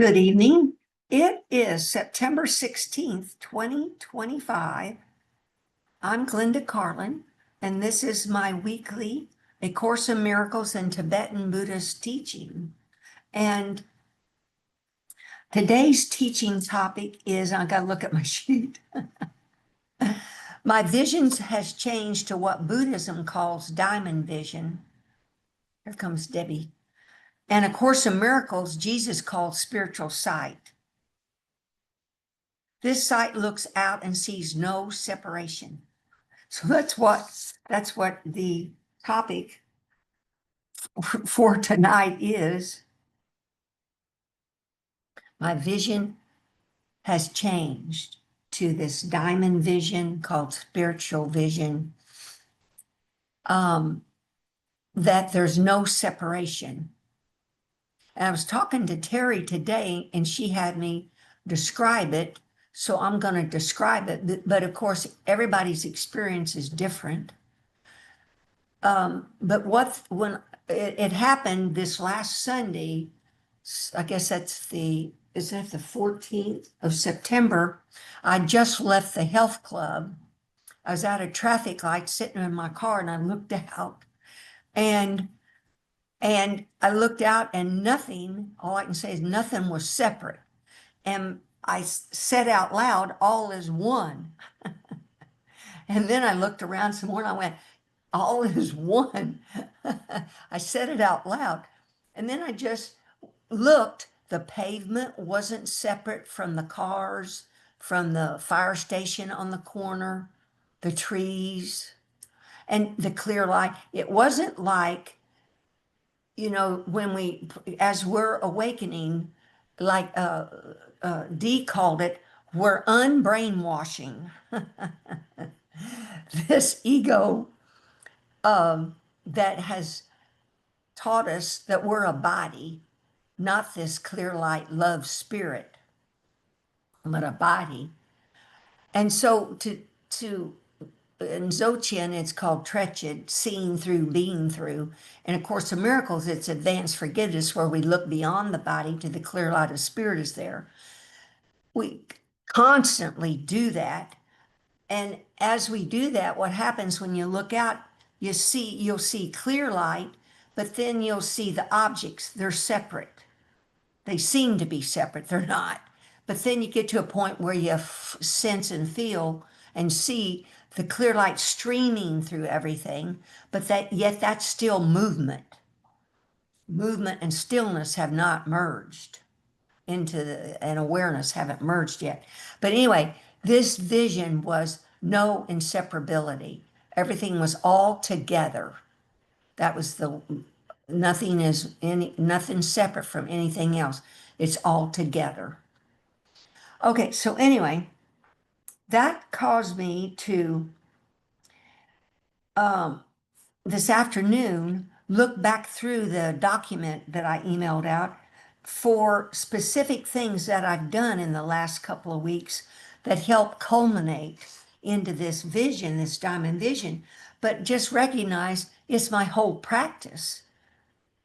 Good evening. It is September 16th, 2025. I'm Glenda Carlin, and this is my weekly A Course in Miracles in Tibetan Buddhist Teaching. And today's teaching topic is, I gotta look at my sheet. My vision has changed to what Buddhism calls diamond vision. Here comes Debbie. And A Course in Miracles, Jesus called spiritual sight. This sight looks out and sees no separation. So that's what the topic for tonight is. My vision has changed to this diamond vision called spiritual vision, that there's no separation. And I was talking to Terry today, and she had me describe it. So I'm going to describe it. But of course, everybody's experience is different. But when it happened this last Sunday, I guess is that the 14th of September? I just left the health club. I was at a traffic light sitting in my car, and I looked out, and I looked out, and nothing, all I can say is nothing was separate. And I said out loud, all is one. And then I looked around some more, and I went, all is one. I said it out loud. And then I just looked. The pavement wasn't separate from the cars, from the fire station on the corner, the trees, and the clear light. It wasn't like, when as we're awakening, like Dee called it, we're unbrainwashing. This ego that has taught us that we're a body, not this clear light love spirit, but a body. And so in Dzogchen, it's called Trechet, seeing through, being through. And of course, in Miracles, it's advanced forgiveness, where we look beyond the body to the clear light of spirit is there. We constantly do that. And as we do that, what happens when you look out, you'll see clear light, but then you'll see the objects. They're separate. They seem to be separate. They're not. But then you get to a point where you sense and feel and see the clear light streaming through everything, but yet that's still movement. Movement and stillness have not merged and awareness haven't merged yet. But anyway, this vision was no inseparability. Everything was all together. That was nothing separate from anything else. It's all together. Okay, so anyway, that caused me to this afternoon look back through the document that I emailed out for specific things that I've done in the last couple of weeks that help culminate into this vision, this diamond vision. But just recognize it's my whole practice.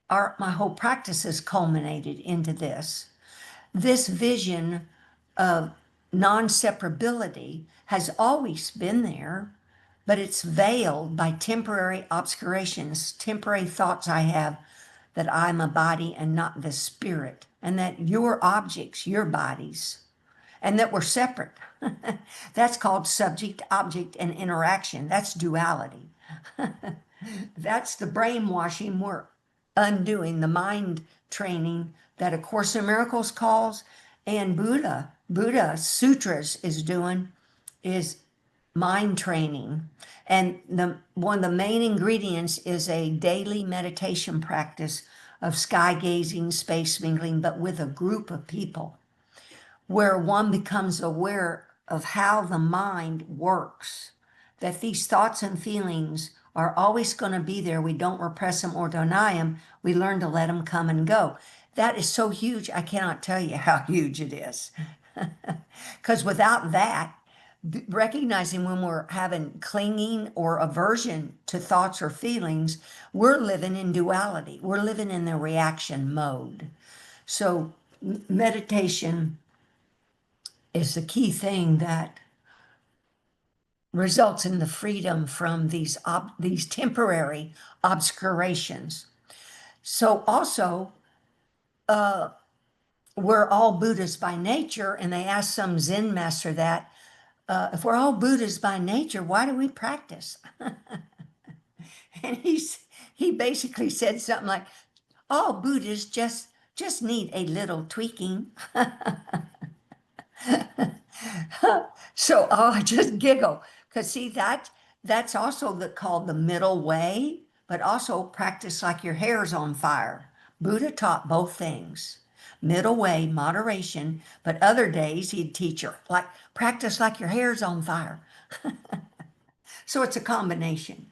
My whole practice has culminated into this. This vision of non-separability has always been there, but it's veiled by temporary obscurations, temporary thoughts I have that I'm a body and not the spirit, and that your objects, your bodies, and that we're separate. That's called subject, object, and interaction. That's duality. That's the brainwashing we're undoing, the mind training that A Course in Miracles calls, and Buddha Sutras is doing, is mind training. And one of the main ingredients is a daily meditation practice of sky gazing, space mingling, but with a group of people, where one becomes aware of how the mind works, that these thoughts and feelings are always going to be there. We don't repress them or deny them. We learn to let them come and go. That is so huge. I cannot tell you how huge it is. Because without that, recognizing when we're having clinging or aversion to thoughts or feelings, we're living in duality. We're living in the reaction mode. So meditation is the key thing that results in the freedom from these temporary obscurations. So also, we're all Buddhists by nature, and they asked some Zen master that if we're all Buddhists by nature, why do we practice? And he basically said something like, all Buddhists just need a little tweaking. So I just giggle because see that's also called the middle way, but also practice like your hair's on fire. Buddha taught both things. Middle way, moderation, but other days he'd teach you like practice like your hair's on fire. So it's a combination.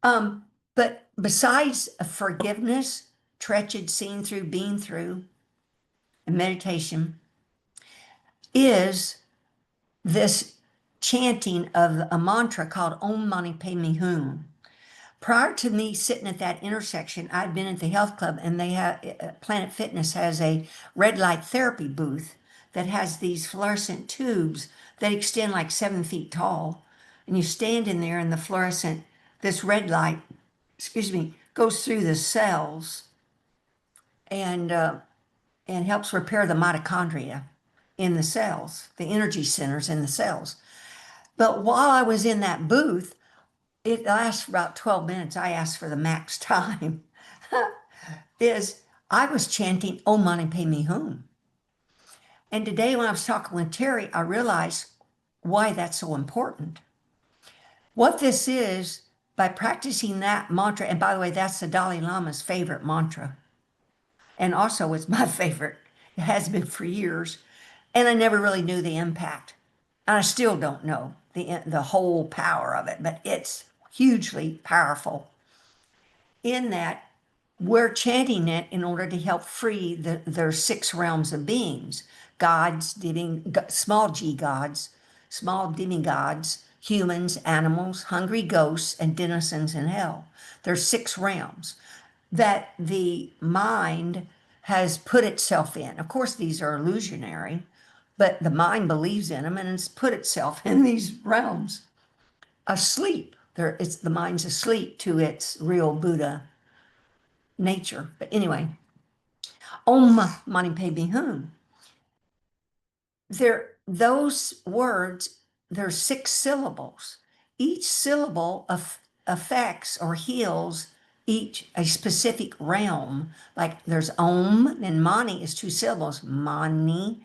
But besides forgiveness, treacherous seen through, being through, and meditation is this chanting of a mantra called Om Mani Padme Hum. Prior to me sitting at that intersection, I'd been at the health club, and they have Planet Fitness has a red light therapy booth that has these fluorescent tubes that extend like 7 feet tall. And you stand in there, and the fluorescent, this red light, excuse me, goes through the cells and helps repair the mitochondria in the cells, the energy centers in the cells. But while I was in that booth, it lasts about 12 minutes. I asked for the max time. Is I was chanting Om Mani Padme Hum. And today when I was talking with Terry, I realized why that's so important. What this is, by practicing that mantra, and by the way, that's the Dalai Lama's favorite mantra. And also it's my favorite. It has been for years. And I never really knew the impact. And I still don't know the whole power of it, but it's hugely powerful in that we're chanting it in order to help free their 6 realms of beings, gods, small g gods, small demigods, humans, animals, hungry ghosts, and denizens in hell. There's 6 realms that the mind has put itself in. Of course, these are illusionary, but the mind believes in them and it's put itself in these realms asleep. The mind's asleep to its real Buddha nature. But anyway, Om Mani Padme Hum. Those words, there's 6 syllables. Each syllable affects or heals a specific realm. Like there's Om, and Mani is 2 syllables. Mani,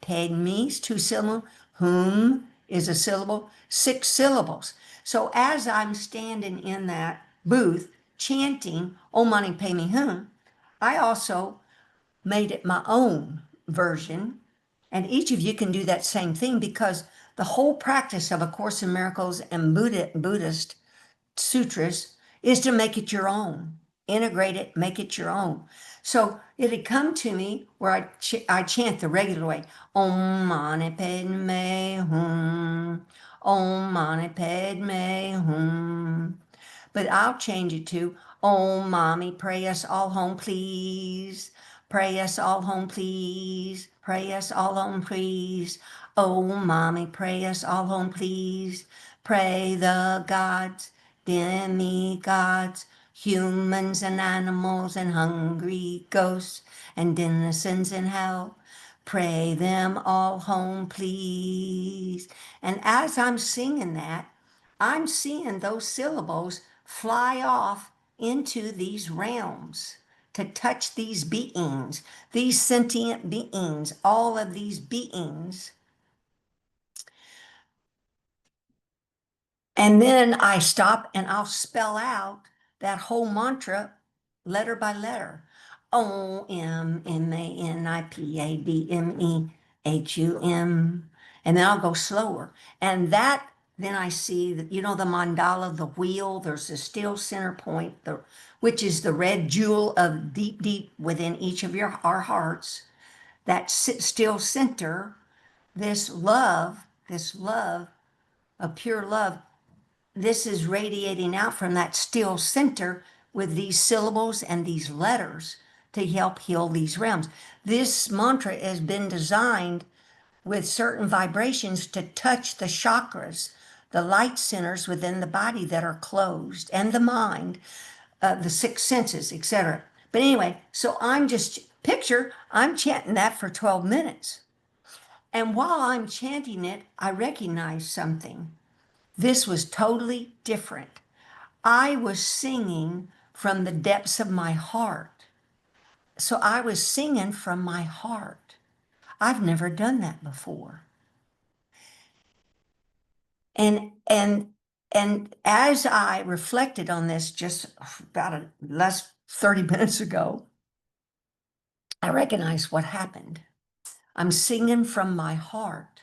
Padme is 2 syllables. Hum is a syllable. 6 syllables. So as I'm standing in that booth chanting Om Mani Padme Hum, I also made it my own version. And each of you can do that same thing because the whole practice of A Course in Miracles and Buddhist sutras is to make it your own, integrate it, make it your own. So it had come to me where I chant the regular way, Om Mani Padme Hum, Om Mani Padme Hum. But I'll change it to, oh, mommy, pray us all home, please. Pray us all home, please. Pray us all home, please. Oh, mommy, pray us all home, please. Pray the gods, demigods, humans and animals and hungry ghosts and denizens in hell. Pray them all home, please. And as I'm singing that, I'm seeing those syllables fly off into these realms to touch these beings, these sentient beings, all of these beings. And then I stop and I'll spell out that whole mantra letter by letter. OMMANIPADMEHUM. And then I'll go slower. And then I see that, the mandala, the wheel, there's a still center point, which is the red jewel of deep, deep within each of our hearts. That still center, this love of pure love, this is radiating out from that still center with these syllables and these letters to help heal these realms. This mantra has been designed with certain vibrations to touch the chakras, the light centers within the body that are closed, and the mind, the six senses, etc. But anyway, so I'm chanting that for 12 minutes. And while I'm chanting it, I recognize something. This was totally different. I was singing from the depths of my heart. So I was singing from my heart. I've never done that before. And and as I reflected on this just about less 30 minutes ago, I recognized what happened. I'm singing from my heart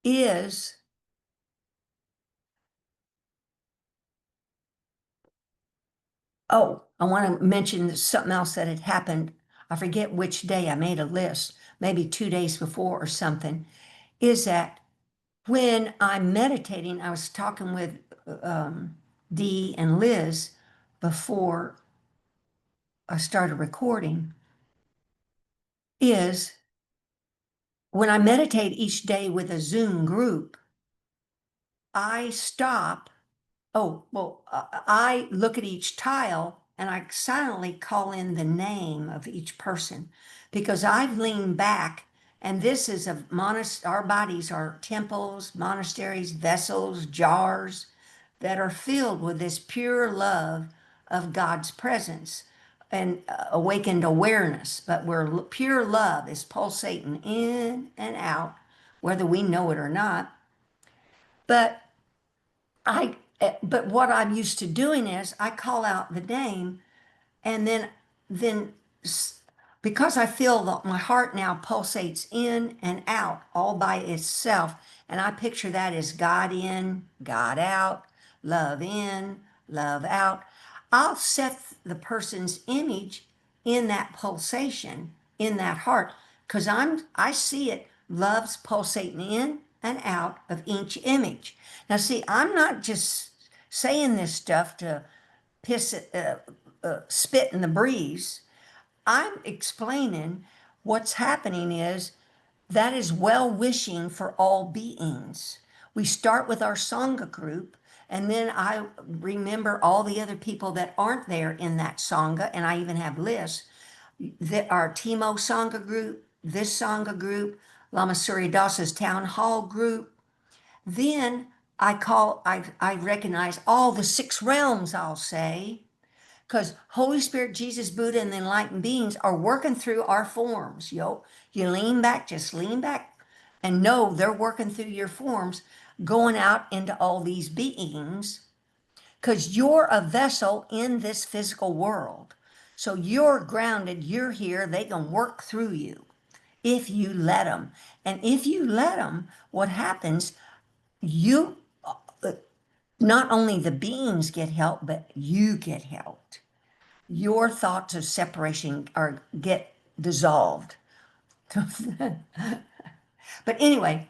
is oh, I want to mention something else that had happened. I forget which day. I made a list, maybe 2 days before or something. Is that when I'm meditating, I was talking with Dee and Liz before I started recording, is when I meditate each day with a Zoom group, I stop. Oh, well, I look at each tile and I silently call in the name of each person because I've leaned back, and this is our bodies are temples, monasteries, vessels, jars that are filled with this pure love of God's presence and awakened awareness. But where pure love is pulsating in and out, whether we know it or not. But but what I'm used to doing is I call out the name, and then because I feel that my heart now pulsates in and out all by itself, and I picture that as God in, God out, love in, love out. I'll set the person's image in that pulsation, in that heart, because I see it, love's pulsating in and out of each image. Now, see, I'm not just saying this stuff to spit in the breeze. I'm explaining what's happening is that is well wishing for all beings. We start with our Sangha group, and then I remember all the other people that aren't there in that Sangha, and I even have lists that our Timo Sangha group, this Sangha group, Lama Surya Dasa's town hall group. Then I recognize all the six realms, I'll say, because Holy Spirit, Jesus, Buddha, and the enlightened beings are working through our forms. You lean back, just lean back, and know they're working through your forms, going out into all these beings, because you're a vessel in this physical world. So you're grounded, you're here, they can work through you if you let them. And if you let them, what happens, you, not only the beings get help, but you get helped. Your thoughts of separation get dissolved. But anyway,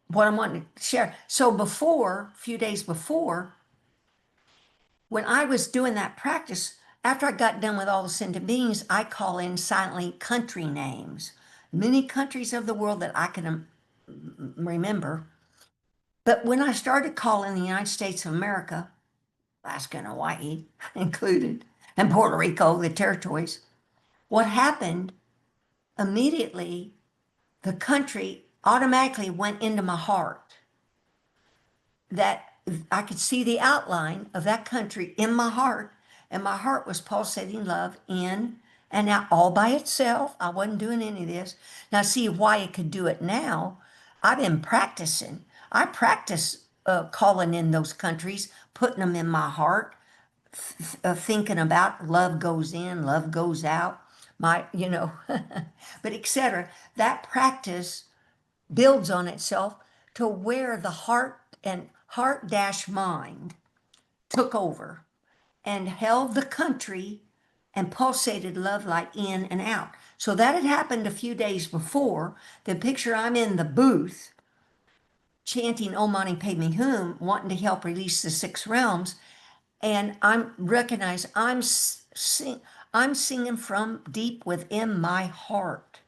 what I wanted to share. So a few days before, when I was doing that practice, after I got done with all the sentient beings, I call in silently country names, many countries of the world that I can remember. But when I started calling the United States of America, Alaska and Hawaii included, and Puerto Rico, the territories, what happened immediately, the country automatically went into my heart. That I could see the outline of that country in my heart, and my heart was pulsating love in and out all by itself. I wasn't doing any of this. Now, see why it could do it now. I've been practicing. I practice calling in those countries, putting them in my heart, thinking about love goes in, love goes out, but etc. That practice builds on itself to where the heart and heart dash mind took over and held the country and pulsated love light in and out. So that had happened a few days before. The picture, I'm in the booth chanting Om Mani Padme Hum, wanting to help release the six realms, and I'm recognize I'm singing from deep within my heart.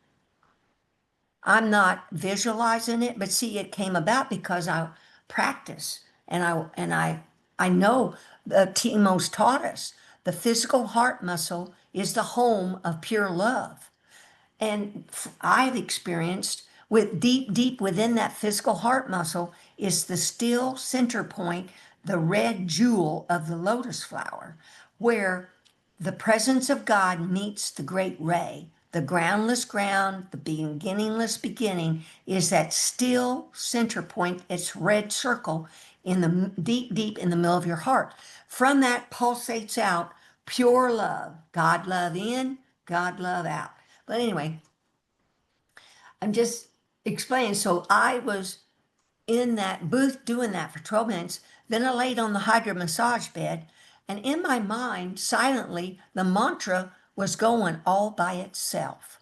I'm not visualizing it, but see, it came about because I practice and I know the Timo's taught us the physical heart muscle is the home of pure love. And I've experienced with deep within that physical heart muscle is the still center point, the red jewel of the lotus flower, where the presence of God meets the great ray. The groundless ground, the beginningless beginning is that still center point, its red circle in the deep in the middle of your heart. From that pulsates out pure love, God love in, God love out. But anyway, I'm just explaining. So I was in that booth doing that for 12 minutes. Then I laid on the hydro massage bed, and in my mind, silently, the mantra was going all by itself.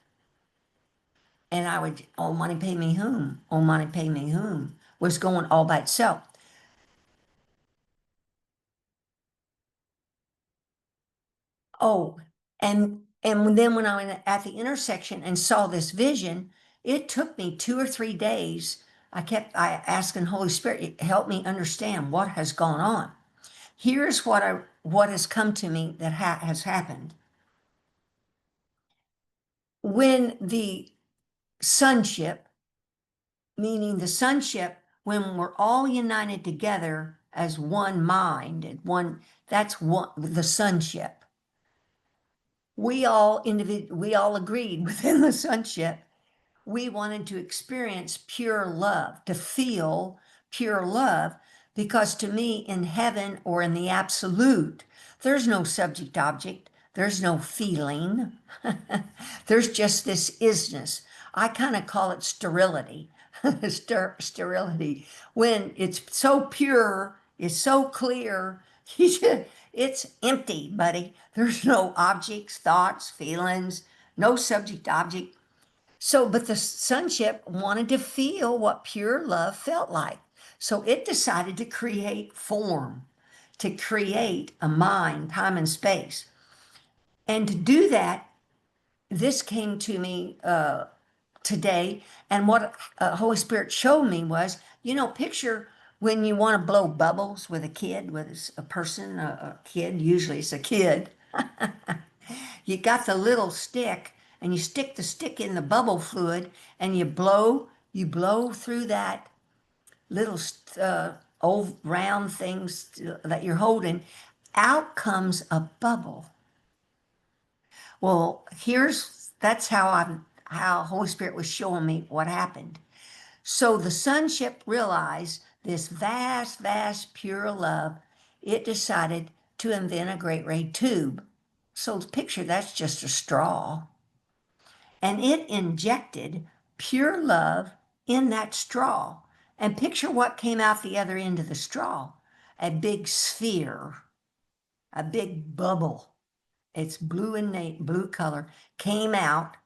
And I would, oh, money pay me whom? Oh, money pay me whom? Was going all by itself. Oh, and then when I went at the intersection and saw this vision, it took me 2 or 3 days. I asking Holy Spirit, help me understand what has gone on. Here's what has come to me that has happened. When the sonship, meaning the sonship, when we're all united together as one mind and one, that's one the sonship. We all agreed within the sonship we wanted to experience pure love, to feel pure love, because to me, in heaven or in the absolute, there's no subject object, there's no feeling, there's just this isness. I kind of call it sterility, sterility. When it's so pure, it's so clear, it's empty, buddy. There's no objects, thoughts, feelings, no subject object. So, but the sonship wanted to feel what pure love felt like. So it decided to create form, to create a mind, time, and space. And to do that, this came to me today. And what Holy Spirit showed me was, picture when you want to blow bubbles with a kid, with a person, a kid, usually it's a kid. You got the little stick and you stick the stick in the bubble fluid and you blow through that little old round things that you're holding. Out comes a bubble. Well, that's how Holy Spirit was showing me what happened. So the sonship realized this vast pure love. It decided to invent a great ray tube. So picture that's just a straw. And it injected pure love in that straw. And picture what came out the other end of the straw, a big sphere, a big bubble. It's blue and blue color came out,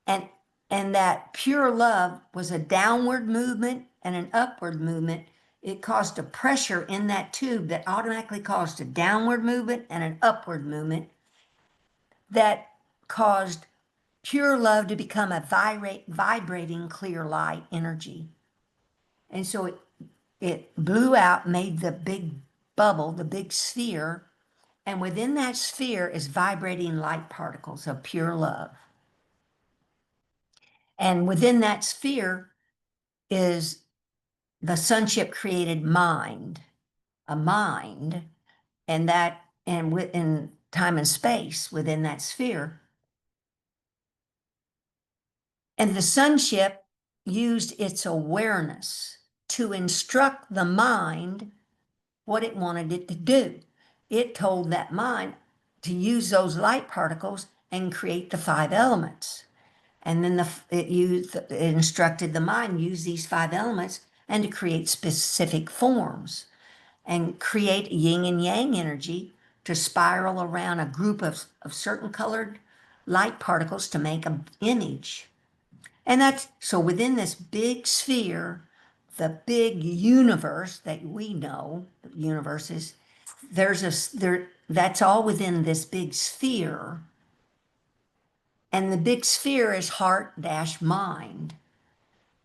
and that pure love was a downward movement and an upward movement. It caused a pressure in that tube that automatically caused a downward movement and an upward movement that caused pure love to become a vibrating clear light energy. And so it blew out, made the big bubble, the big sphere, and within that sphere is vibrating light particles of pure love. And within that sphere is the sonship created mind, a mind, and within time and space within that sphere. And the sonship used its awareness to instruct the mind what it wanted it to do. It told that mind to use those light particles and create the five elements. And then it instructed the mind use these five elements and to create specific forms and create yin and yang energy to spiral around a group of certain colored light particles to make an image. And that's so within this big sphere, the big universe that we know, universes, there's that's all within this big sphere. And the big sphere is heart dash mind.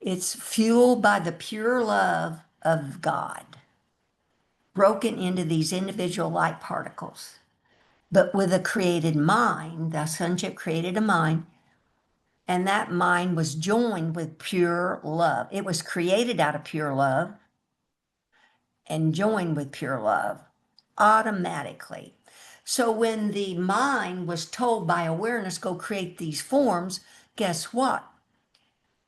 It's fueled by the pure love of God, broken into these individual light particles. But with a created mind, the sonship created a mind, and that mind was joined with pure love. It was created out of pure love and joined with pure love automatically. So when the mind was told by awareness, go create these forms, guess what?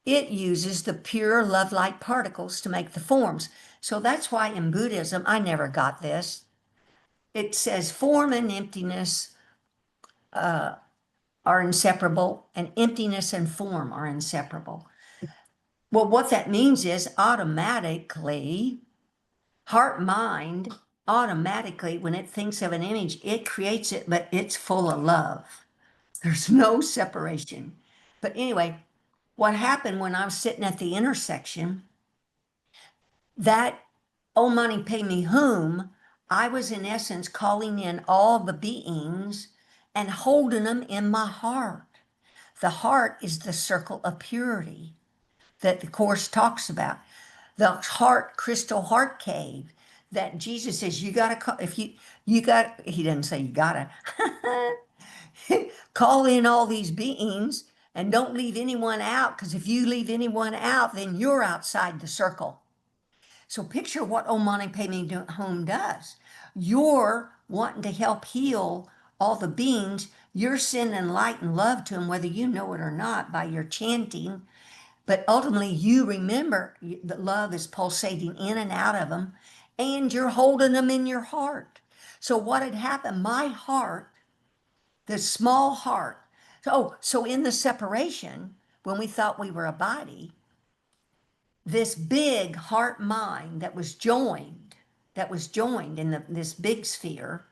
It uses the pure love light particles to make the forms. So that's why in Buddhism, I never got this. It says form and emptiness are inseparable, and emptiness and form are inseparable. Well, what that means is automatically, heart mind automatically, when it thinks of an image, it creates it, but it's full of love. There's no separation. But anyway, what happened when I was sitting at the intersection, that oh money pay me whom, I was in essence calling in all the beings and holding them in my heart. The heart is the circle of purity that the Course talks about. The heart, crystal heart cave that Jesus says, you got to, if you got, he doesn't say you got to, call in all these beings and don't leave anyone out, because if you leave anyone out, then you're outside the circle. So picture what Omani Padme Hum does. You're wanting to help heal all the beings. You're sending light and love to them, whether you know it or not, by your chanting. But ultimately, you remember that love is pulsating in and out of them, and you're holding them in your heart. So what had happened? My heart, the small heart. So in the separation, when we thought we were a body, this big heart mind that was joined in this big sphere,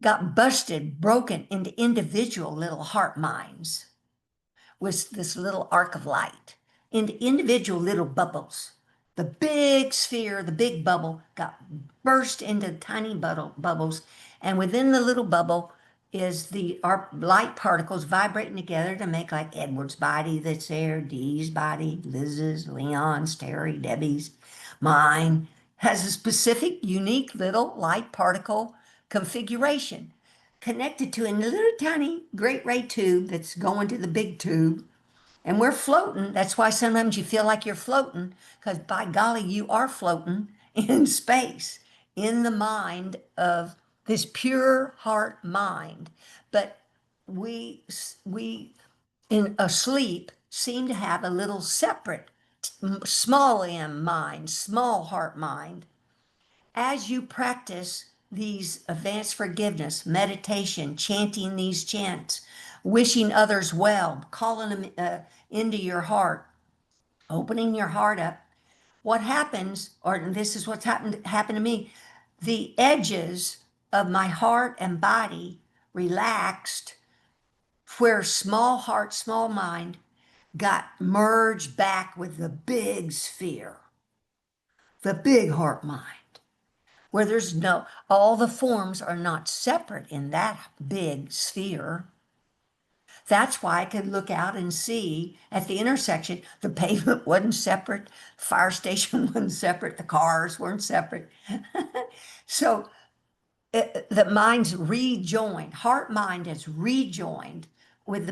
got busted, broken into individual little heart minds with this little arc of light, into individual little bubbles. The big sphere, the big bubble, got burst into tiny bubbles, and within the little bubble is our light particles vibrating together to make like Edward's body that's there, Dee's body, Liz's, Leon's, Terry, Debbie's, mine, has a specific, unique little light particle configuration connected to a little tiny great ray tube that's going to the big tube. And we're floating. That's why sometimes you feel like you're floating, because by golly, you are floating in space, in the mind of this pure heart mind. But we in asleep seem to have a little separate small m mind, small heart mind. As you practice these advanced forgiveness, meditation, chanting these chants, wishing others well, calling them into your heart, opening your heart up, what happens, or this is what's happened to me, the edges of my heart and body relaxed, where small heart, small mind got merged back with the big sphere, the big heart mind, where there's all the forms are not separate in that big sphere. That's why I could look out and see at the intersection, the pavement wasn't separate, the fire station wasn't separate, the cars weren't separate. So the mind's rejoined, heart mind is rejoined with the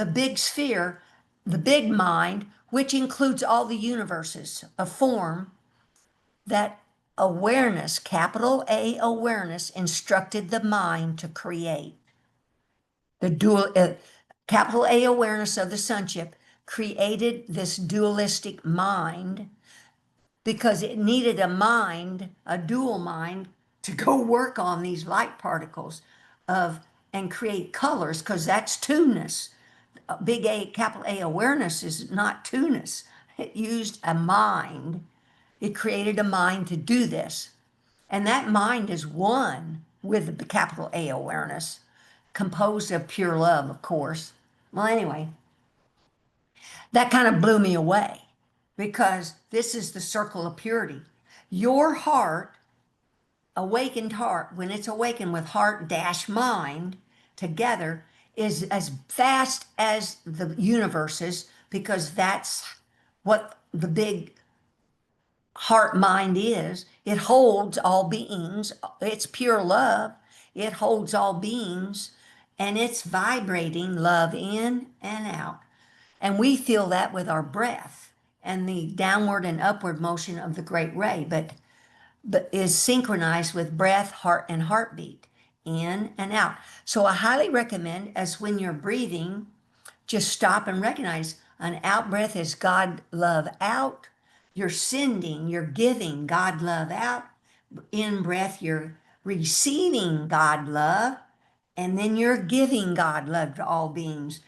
big sphere, the big mind, which includes all the universes of form that awareness, capital A awareness, instructed the mind to create. The capital A awareness of the sonship created this dualistic mind because it needed a mind, a dual mind, to go work on these light particles and create colors, because that's two-ness. Big A, capital A awareness is not two-ness. It used a mind. It created a mind to do this. And that mind is one with the capital A awareness, composed of pure love, of course. Well, anyway, that kind of blew me away, because this is the circle of purity. Your heart awakened heart, when it's awakened with heart dash mind together, is as vast as the universe is, because that's what the big heart mind is. It holds all beings. It's pure love. It holds all beings, and it's vibrating love in and out. And we feel that with our breath and the downward and upward motion of the great ray, but is synchronized with breath, heart, and heartbeat, in and out. So I highly recommend, as when you're breathing, just stop and recognize an out breath is God love out. You're sending, you're giving God love out. In breath, you're receiving God love, and then you're giving God love to all beings.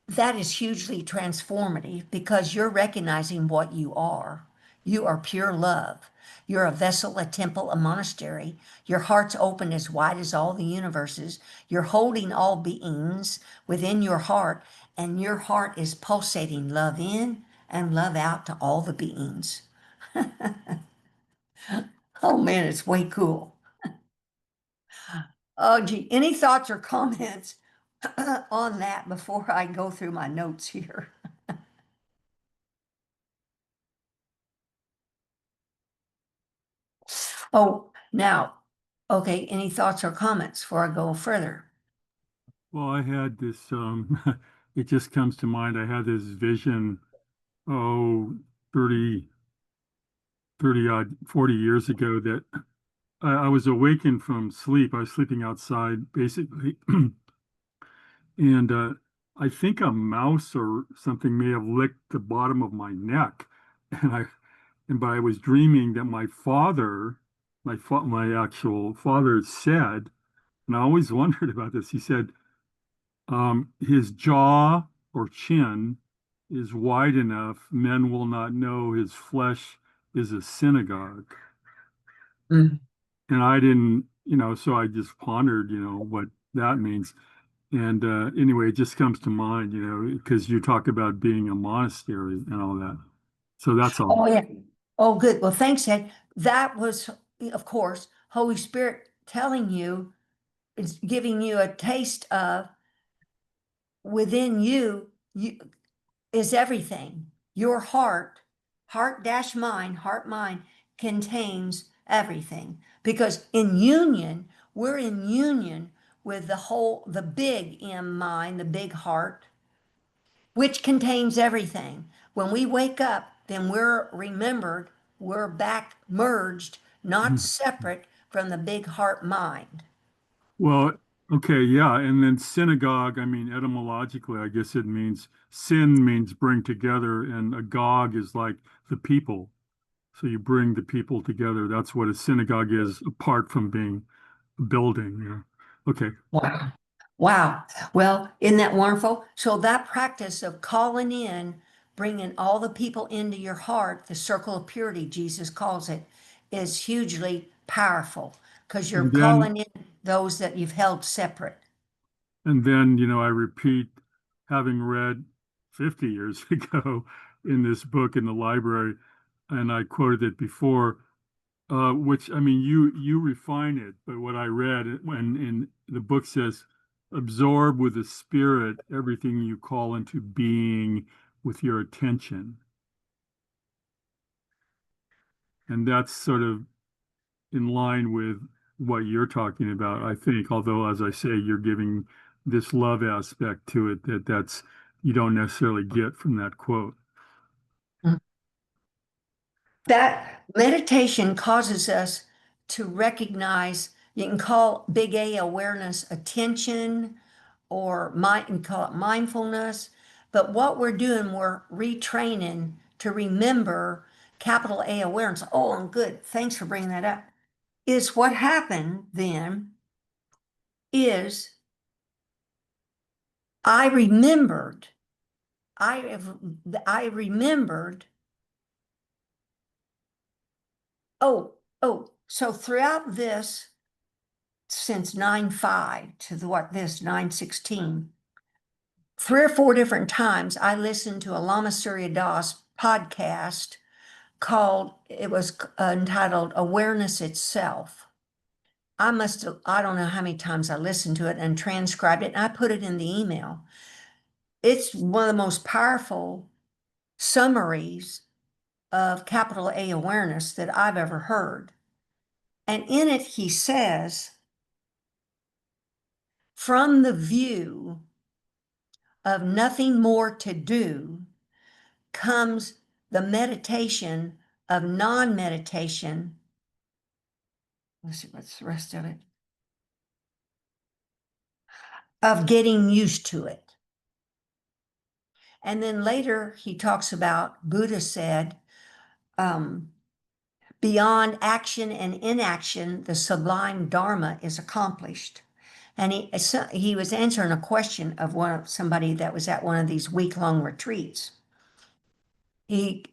That is hugely transformative because you're recognizing what you are. You are pure love. You're a vessel, a temple, a monastery. Your heart's open as wide as all the universes. You're holding all beings within your heart, and your heart is pulsating love in and love out to all the beings. Oh man, it's way cool. Oh, gee, any thoughts or comments on that before I go through my notes here? Oh, now, okay, any thoughts or comments before I go further? Well, I had this, it just comes to mind. I had this vision, oh, 30 odd, 40 years ago that I was awakened from sleep. I was sleeping outside basically. And I think a mouse or something may have licked the bottom of my neck. And but I was dreaming that my father, my actual father said, and I always wondered about this. He said, his jaw or chin is wide enough, men will not know his flesh is a synagogue. Mm. And I didn't, so I just pondered, what that means. And anyway, it just comes to mind, because you talk about being a monastery and all that. So that's all. Oh, yeah. Oh, good. Well, thanks, Ed. That was, of course, Holy Spirit telling you, is giving you a taste of within you, you is everything. Your heart, heart dash mind, heart mind contains everything. Because in union, we're in union with the whole, the big M mind, the big heart, which contains everything. When we wake up, then we're remembered, we're back merged, not separate from the big heart mind. Well, okay, yeah. And then synagogue, I mean, etymologically, I guess it means sin means bring together, and agog is like the people. So you bring the people together. That's what a synagogue is, apart from being a building. Yeah. Okay. Wow. Wow. Well, isn't that wonderful? So that practice of calling in, bringing all the people into your heart, the circle of purity, Jesus calls it, is hugely powerful because you're And then calling in those that you've held separate. I repeat, having read 50 years ago in this book in the library, and I quoted it before, which I mean, you refine it, but what I read when in the book says, absorb with the spirit everything you call into being with your attention. And that's sort of in line with what you're talking about, I think, although as I say, you're giving this love aspect to it that's you don't necessarily get from that quote. That meditation causes us to recognize, you can call big A awareness attention, or you can call it mindfulness. But what we're doing, we're retraining to remember capital A awareness. Oh, I'm good. Thanks for bringing that up. Is what happened then is I remembered, I remembered, so throughout this, since 9/5 to this 9/16, 3 or 4 different times I listened to a Lama Surya Das podcast it was entitled Awareness Itself. I don't know how many times I listened to it and transcribed it, and I put it in the email. It's one of the most powerful summaries of capital A awareness that I've ever heard. And in it, he says, from the view of nothing more to do comes the meditation of non-meditation. Let's see, what's the rest of it? Of getting used to it. And then later he talks about, Buddha said, beyond action and inaction, the sublime Dharma is accomplished. And he was answering a question of somebody that was at one of these week-long retreats. He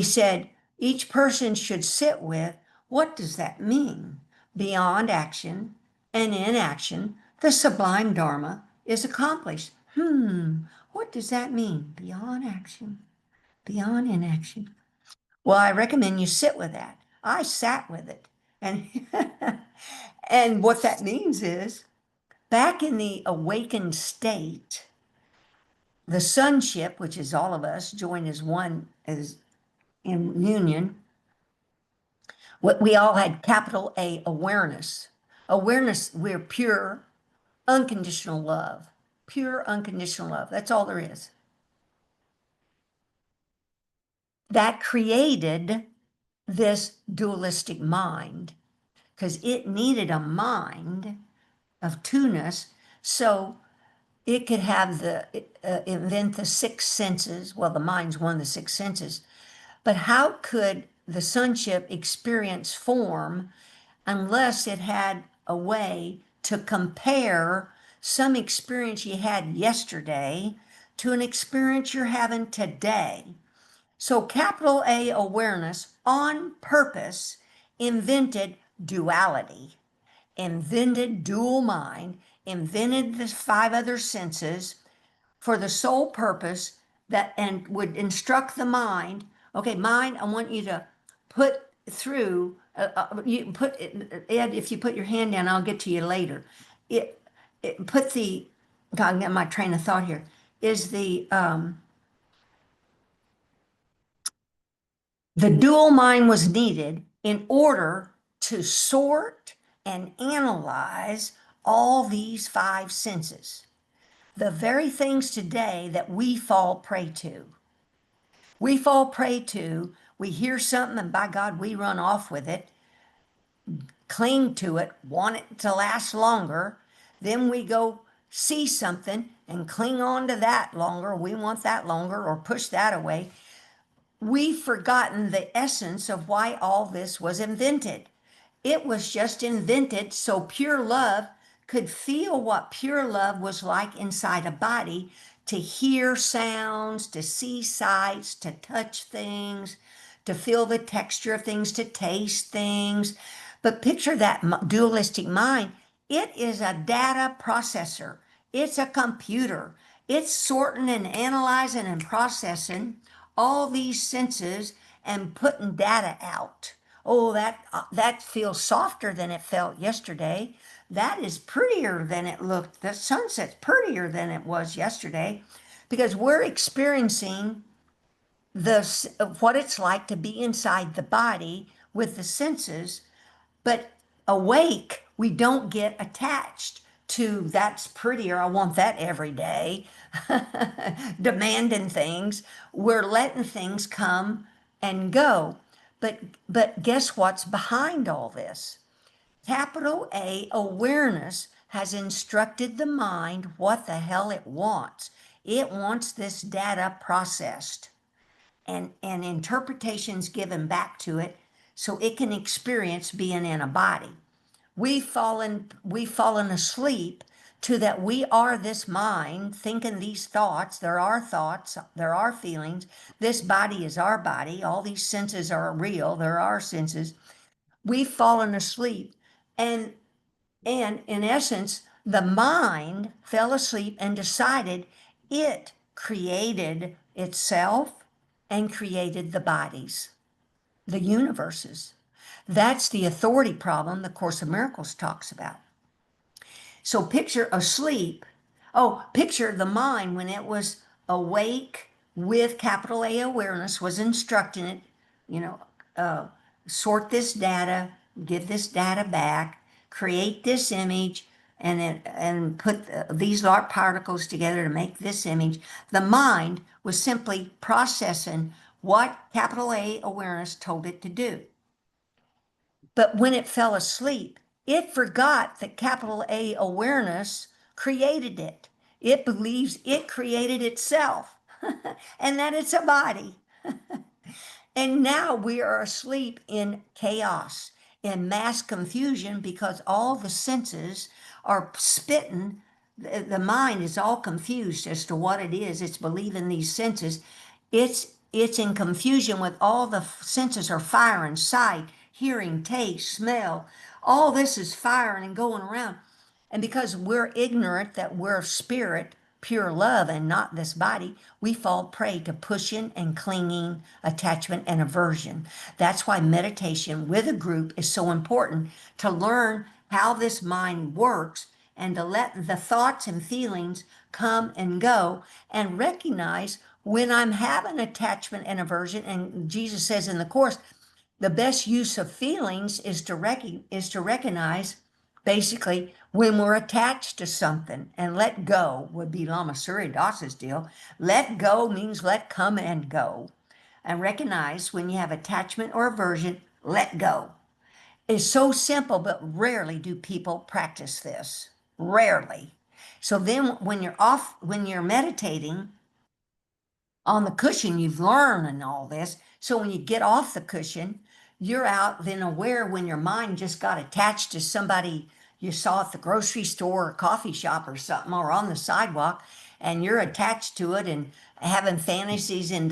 said, each person should sit with, what does that mean? Beyond action and inaction, the sublime Dharma is accomplished. What does that mean? Beyond action, beyond inaction. Well, I recommend you sit with that. I sat with it. And, and what that means is, back in the awakened state, the sonship, which is all of us, joined as one, as in union, what we all had capital A awareness. Awareness, we're pure, unconditional love. Pure, unconditional love. That's all there is. That created this dualistic mind because it needed a mind of two-ness so it could have invent the six senses. Well, the mind's one of the six senses. But how could the sonship experience form unless it had a way to compare some experience you had yesterday to an experience you're having today? So capital A awareness on purpose invented duality, invented dual mind, invented the five other senses for the sole purpose that, and would instruct the mind, okay, mind, I want you to put through, you put, Ed, if you put your hand down, I'll get to you later. Put the, God, I get my train of thought here, is the dual mind was needed in order to sort and analyze all these five senses. The very things today that we fall prey to. We fall prey to, we hear something and by God, we run off with it, cling to it, want it to last longer. Then we go see something and cling on to that longer. We want that longer or push that away. We've forgotten the essence of why all this was invented. It was just invented so pure love could feel what pure love was like inside a body, to hear sounds, to see sights, to touch things, to feel the texture of things, to taste things. But picture that dualistic mind. It is a data processor. It's a computer. It's sorting and analyzing and processing all these senses and putting data out. Oh, that feels softer than it felt yesterday. That is prettier than it looked. The sunset's prettier than it was yesterday, because we're experiencing what it's like to be inside the body with the senses. But awake, we don't get attached to that's prettier. I want that every day. Demanding things. We're letting things come and go. But guess what's behind all this? Capital A awareness has instructed the mind what the hell it wants. It wants this data processed and interpretations given back to it so it can experience being in a body. We've fallen asleep to that we are this mind thinking these thoughts. There are thoughts, there are feelings. This body is our body. All these senses are real. There are senses. We've fallen asleep. And in essence, the mind fell asleep and decided it created itself and created the bodies. the universes. That's the authority problem the Course of Miracles talks about. So picture asleep. Oh, picture the mind when it was awake with capital A awareness, was instructing it, you know, uh, sort this data, give this data back, create this image, and put these large particles together to make this image. The mind was simply processing what capital A awareness told it to do. But when it fell asleep, it forgot that capital A awareness created it. It believes it created itself and that it's a body. And now we are asleep in chaos, in mass confusion, because all the senses are spitting. The mind is all confused as to what it is. It's believing these senses. It's in confusion with all the senses are firing: sight, hearing, taste, smell. All this is firing and going around. And because we're ignorant that we're spirit, pure love, and not this body, we fall prey to pushing and clinging, attachment, and aversion. That's why meditation with a group is so important, to learn how this mind works and to let the thoughts and feelings come and go and recognize when I'm having attachment and aversion. And Jesus says in the Course, the best use of feelings is to recognize basically when we're attached to something, and let go would be Lama Surya Das's deal. Let go means let come and go. And recognize when you have attachment or aversion, let go. It's so simple, but rarely do people practice this. Rarely. So then when you're meditating, on the cushion, you've learned and all this. So when you get off the cushion, you're out then aware when your mind just got attached to somebody you saw at the grocery store or coffee shop or something, or on the sidewalk, and you're attached to it and having fantasies and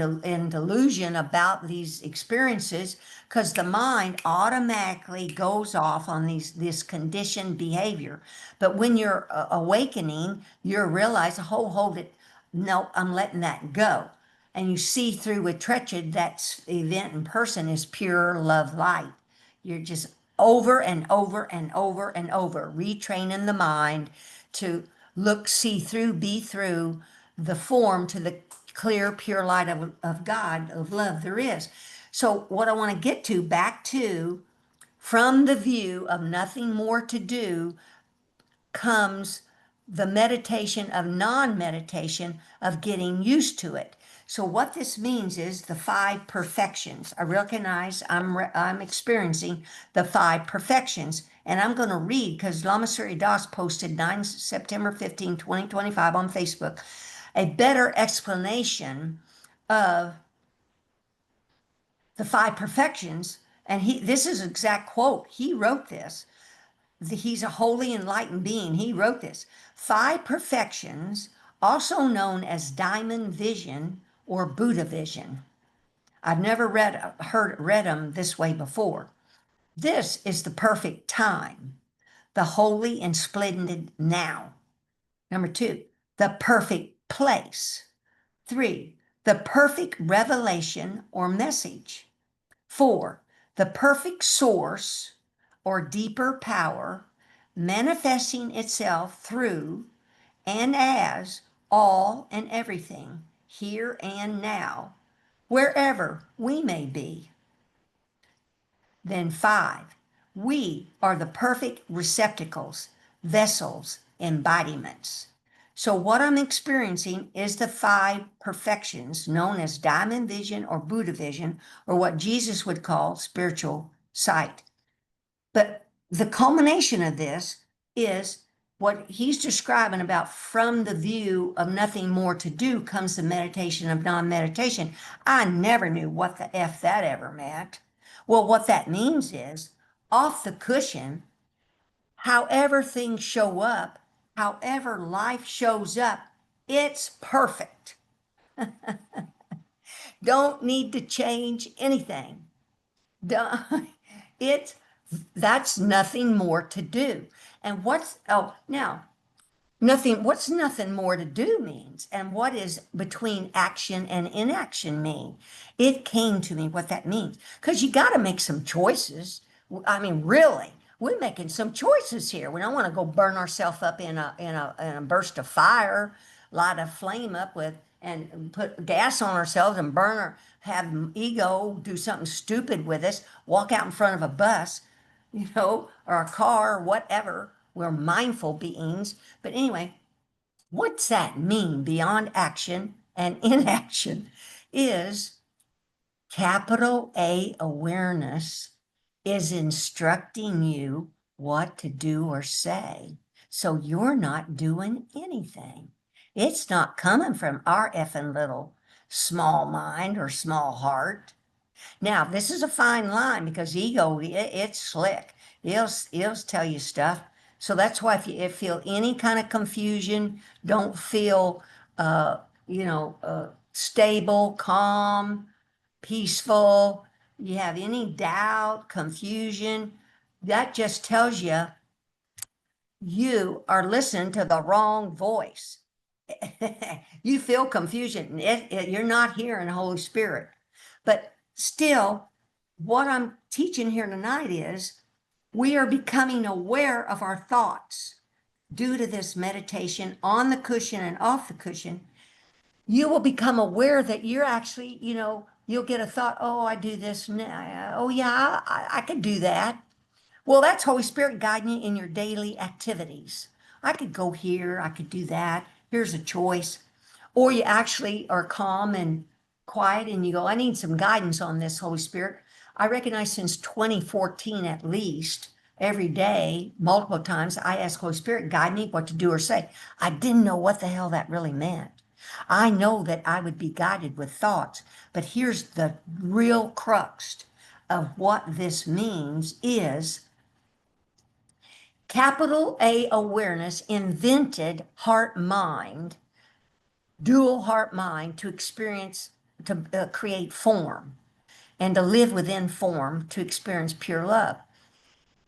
delusion about these experiences, because the mind automatically goes off on this conditioned behavior. But when you're awakening, you're realizing, oh, hold it, no, I'm letting that go. And you see through with Treched that event in person is pure love light. You're just over and over and over and over retraining the mind to look, see through, be through the form to the clear, pure light of God, of love there is. So what I want to get to, back to, from the view of nothing more to do comes the meditation of non-meditation, of getting used to it. So what this means is the five perfections. I recognize I'm experiencing the five perfections, and I'm going to read, because Lama Surya Das posted 9 September 15, 2025 on Facebook, a better explanation of the five perfections. And this is an exact quote. He wrote this. He's a holy enlightened being. He wrote this. Five perfections, also known as diamond vision or Buddha vision. I've never read them this way before. This is the perfect time, the holy and splendid now. Number two, the perfect place. Three, the perfect revelation or message. Four, the perfect source or deeper power manifesting itself through and as all and everything, here and now, wherever we may be. Then five, we are the perfect receptacles, vessels, embodiments. So what I'm experiencing is the five perfections known as diamond vision or Buddha vision, or what Jesus would call spiritual sight. But the culmination of this is what he's describing about, from the view of nothing more to do comes the meditation of non-meditation. I never knew what the F that ever meant. Well, what that means is, off the cushion, however things show up, however life shows up, it's perfect. Don't need to change anything. It, that's nothing more to do. And what's, oh, now, Nothing, what's nothing more to do means, and what is between action and inaction mean? It came to me what that means. Because you got to make some choices. I mean, really, we're making some choices here. We don't want to go burn ourselves up in a burst of fire, light a flame up with, and put gas on ourselves and burn our, have ego do something stupid with us, walk out in front of a bus, or a car or whatever. We're mindful beings. But anyway, what's that mean beyond action and inaction is capital A awareness is instructing you what to do or say. So you're not doing anything. It's not coming from our effing little small mind or small heart. Now, this is a fine line because ego, it's slick. It'll tell you stuff. So that's why if you feel any kind of confusion, don't feel, stable, calm, peaceful, you have any doubt, confusion, that just tells you you are listening to the wrong voice. You feel confusion. You're not hearing Holy Spirit. But still, what I'm teaching here tonight is we are becoming aware of our thoughts due to this meditation on the cushion and off the cushion. You will become aware that you're actually, you'll get a thought, oh, I do this now. Oh, yeah, I could do that. Well, that's Holy Spirit guiding you in your daily activities. I could go here, I could do that. Here's a choice. Or you actually are calm and quiet and you go, I need some guidance on this, Holy Spirit. I recognize since 2014 at least, every day, multiple times, I ask Holy Spirit, guide me what to do or say. I didn't know what the hell that really meant. I know that I would be guided with thoughts, but here's the real crux of what this means is capital A awareness invented heart mind, dual heart mind to experience, to create form and to live within form to experience pure love.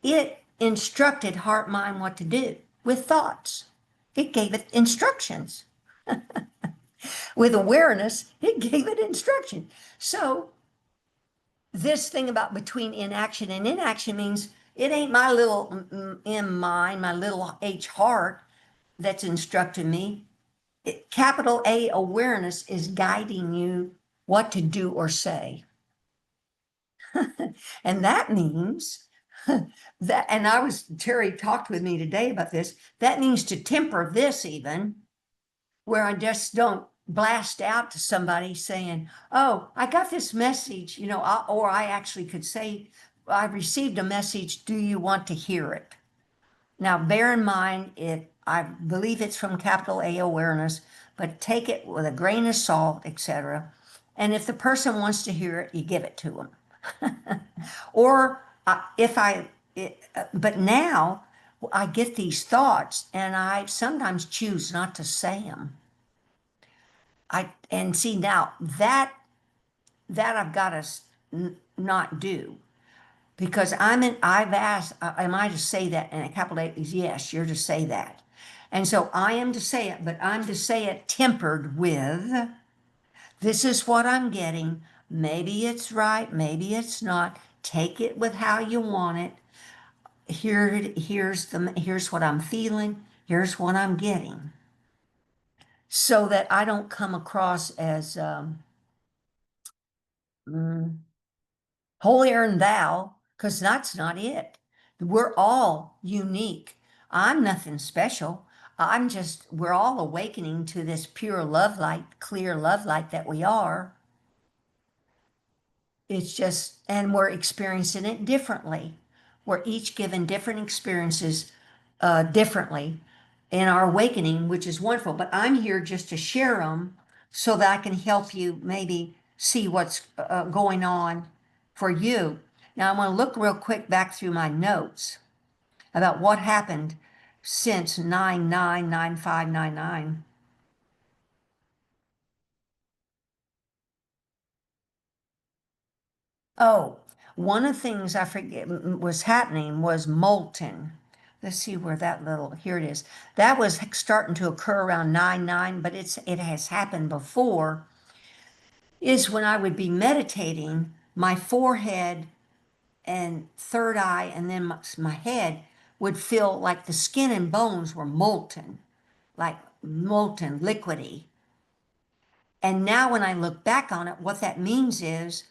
It instructed heart mind what to do with thoughts. It gave it instructions. With awareness, it gave it instruction. So this thing about between inaction and inaction means it ain't my little M mind, my little H heart that's instructing me. Capital A awareness is guiding you what to do or say. And that means that, and Terry talked with me today about this, that means to temper this even, where I just don't blast out to somebody saying, oh, I got this message, or I actually could say, I received a message. Do you want to hear it? Now, bear in mind, I believe it's from capital A awareness, but take it with a grain of salt, etc. And if the person wants to hear it, you give it to them. Or but now I get these thoughts and I sometimes choose not to say them. And see now that I've got to not do because I've asked, am I to say that? And a capital A is yes, you're to say that. And so I am to say it, but I'm to say it tempered with, this is what I'm getting. Maybe it's right, maybe it's not. Take it with how you want it. Here's what I'm feeling. Here's what I'm getting. So that I don't come across as mm, holier than thou, because that's not it. We're all unique. I'm nothing special. We're all awakening to this pure love light, clear love light that we are. It's just, and we're experiencing it differently. We're each given different experiences differently in our awakening, which is wonderful. But I'm here just to share them so that I can help you maybe see what's going on for you. Now, I want to look real quick back through my notes about what happened since 999599. Oh, one of the things I forget was happening was molten. let's see where that little, here it is. That was starting to occur around 9/9, but it has happened before, is when I would be meditating, my forehead and third eye and then my head would feel like the skin and bones were molten, like molten, liquidy. And now when I look back on it, what that means is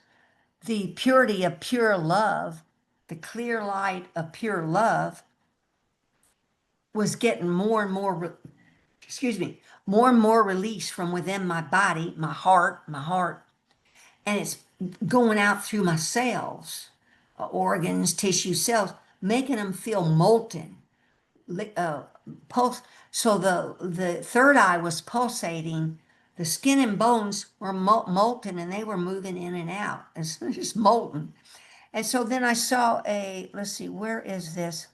the purity of pure love, the clear light of pure love was getting more and more, excuse me, more and more released from within my body, my heart, and it's going out through my cells, organs, tissue, cells, making them feel molten, uh, pulse. So the third eye was pulsating. The skin and bones were molten, and they were moving in and out. It's just molten. And so then I saw let's see, where is this?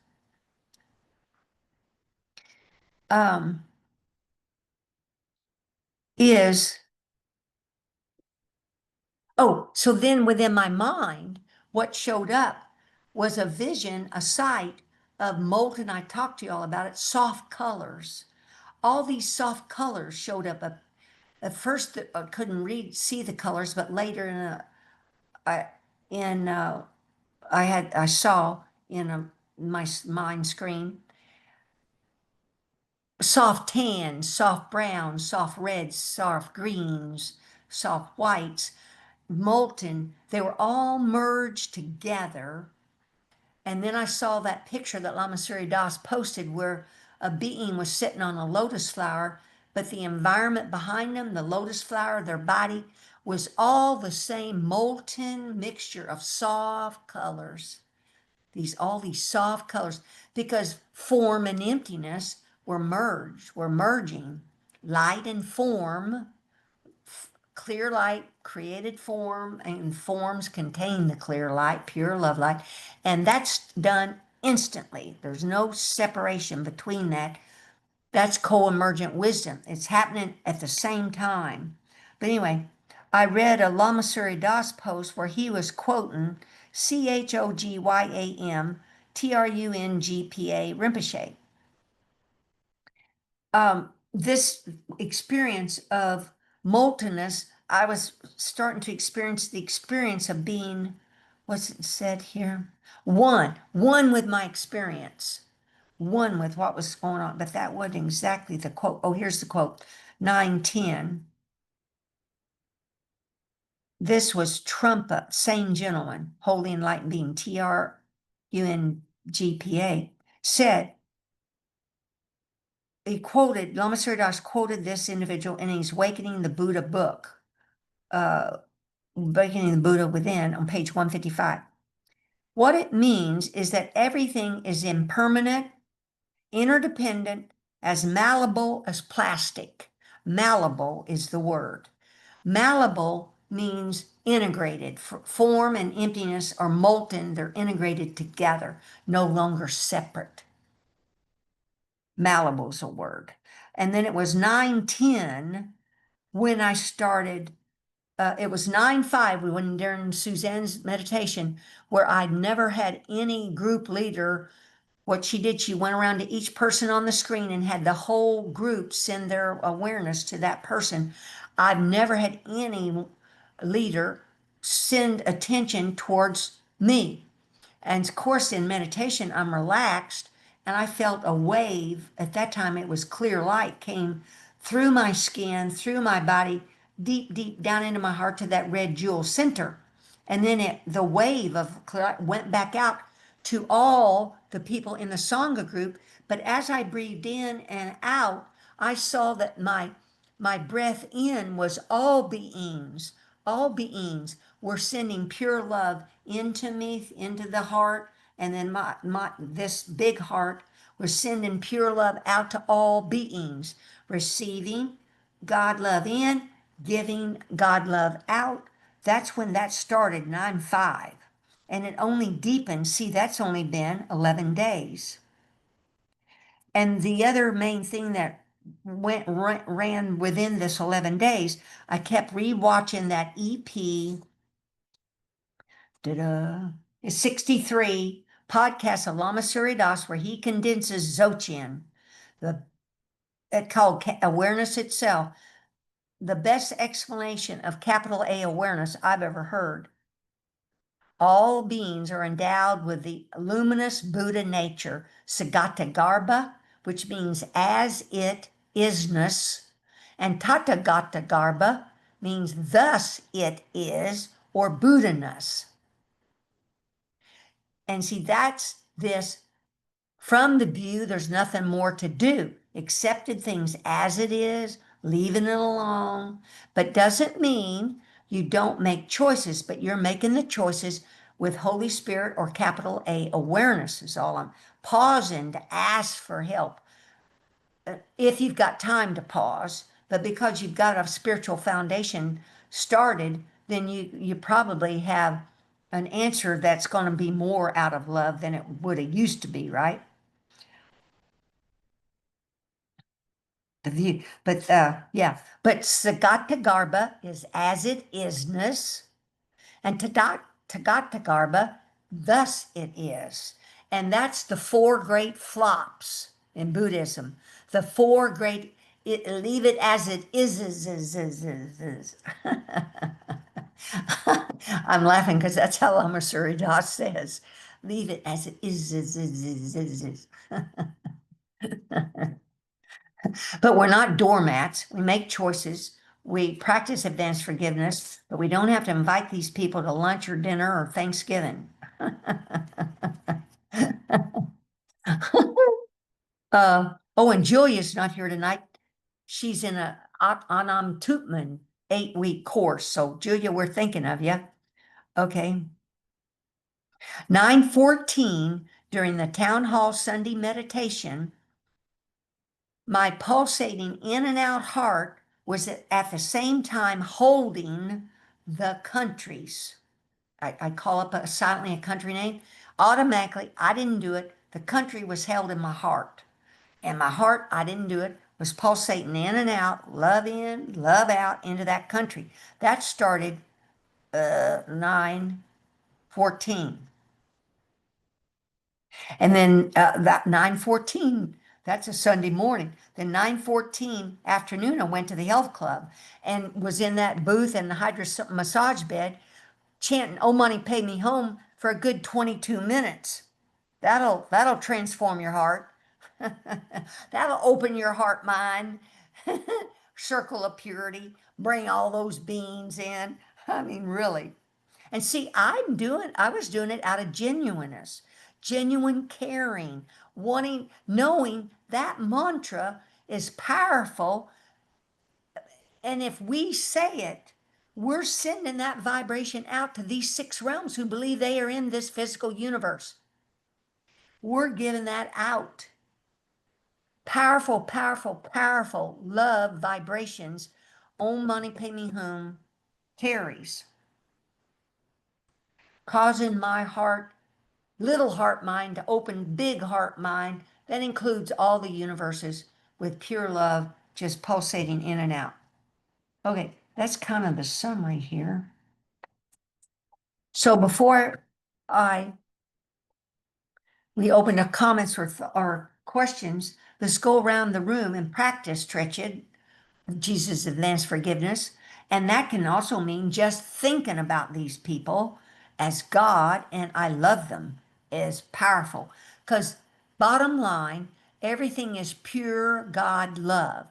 Um, is Oh, so then within my mind, what showed up was a vision, a sight of molten. I talked to y'all about it, soft colors. All these soft colors showed up. At first, I couldn't see the colors, but later I, in I saw in my mind screen soft tans, soft browns, soft reds, soft greens, soft whites, molten. They were all merged together. And then I saw that picture that Lama Surya Das posted where a being was sitting on a lotus flower, but the environment behind them, the lotus flower, their body, was all the same molten mixture of soft colors. All these soft colors, because form and emptiness were merging. Light and form, clear light created form, and forms contain the clear light, pure love light. And that's done instantly. There's no separation between that. That's co-emergent wisdom. It's happening at the same time. But anyway, I read a Lama Surya Das post where he was quoting Chogyam Trungpa Rinpoche. This experience of moltenness, I was starting to experience the experience of being, what's it said here? One with my experience, one with what was going on. But that wasn't exactly the quote. Oh, here's the quote, 9:10. This was Trungpa, same gentleman, holy enlightened being, Trungpa, said, Lama Surya Das quoted this individual in his Awakening the Buddha book, Awakening the Buddha Within on page 155. What it means is that everything is impermanent, interdependent, as malleable as plastic. Malleable is the word. Malleable means integrated. Form and emptiness are molten, they're integrated together, no longer separate. Malleable is a word. And then it was 9:10 when I started. It was 9:05 when during Suzanne's meditation, where I'd never had any group leader. What she did, she went around to each person on the screen and had the whole group send their awareness to that person. I've never had any leader send attention towards me. And of course, in meditation, I'm relaxed, and I felt a wave. At that time, it was clear light came through my skin, through my body, deep, deep down into my heart to that red jewel center. And then the wave of clear light went back out to all the people in the Sangha group. But as I breathed in and out, I saw that my breath in was all beings. All beings were sending pure love into me, into the heart, and then this big heart was sending pure love out to all beings, receiving God love in, giving God love out. That's when that started, 9/5. And it only deepened. See, that's only been 11 days. And the other main thing that ran within this 11 days, I kept rewatching that EP. It's 63, podcast of Lama Surya where he condenses Dzogchen, the called awareness itself, the best explanation of capital A awareness I've ever heard. All beings are endowed with the luminous Buddha nature, Sagatagarbha, which means as it isness, and Tathagata means thus it is, or Buddha-ness. And see, that's this. From the view, there's nothing more to do. Accepted things as it is, leaving it alone, but doesn't mean you don't make choices, but you're making the choices with Holy Spirit or capital A awareness is all. I'm pausing to ask for help. If you've got time to pause, but because you've got a spiritual foundation started, then you probably have an answer that's going to be more out of love than it would have used to be, right? The view, but yeah, but Sagatagarbha is as it isness, and Tagatagarbha, thus it is. And that's the four great flops in Buddhism. The four great, leave it as it is. I'm laughing because that's how Lama Surya Das says. Leave it as it is. But we're not doormats. We make choices. We practice advanced forgiveness, but we don't have to invite these people to lunch or dinner or Thanksgiving. Oh, and Julia's not here tonight. She's in a Anam Tutman 8-week course. So Julia, we're thinking of you. Okay. 9:14 during the town hall Sunday meditation, my pulsating in and out heart was at the same time holding the countries. I call up silently a country name. Automatically, I didn't do it. The country was held in my heart. And my heart, I didn't do it, was pulsating in and out, love in, love out into that country. That started 9:14. And then that 9:14, that's a Sunday morning. Then 9:14 afternoon, I went to the health club and was in that booth in the hydro massage bed chanting, "Oh, money, pay me home" for a good 22 minutes. That'll transform your heart. That'll open your heart mind. Circle of purity. Bring all those beings in. I mean, really. And see, I was doing it out of genuineness, genuine caring, wanting, knowing that mantra is powerful. And if we say it, we're sending that vibration out to these 6 realms who believe they are in this physical universe. We're giving that out. Powerful, powerful, powerful love vibrations. Om Mani Padme Hum carries, causing my heart, little heart mind to open big heart mind that includes all the universes with pure love just pulsating in and out. Okay, that's kind of the summary here. So before we open up comments or questions, let's go around the room and practice, Treched, Jesus' advanced forgiveness. And that can also mean just thinking about these people as God and I love them is powerful. Because bottom line, everything is pure God love.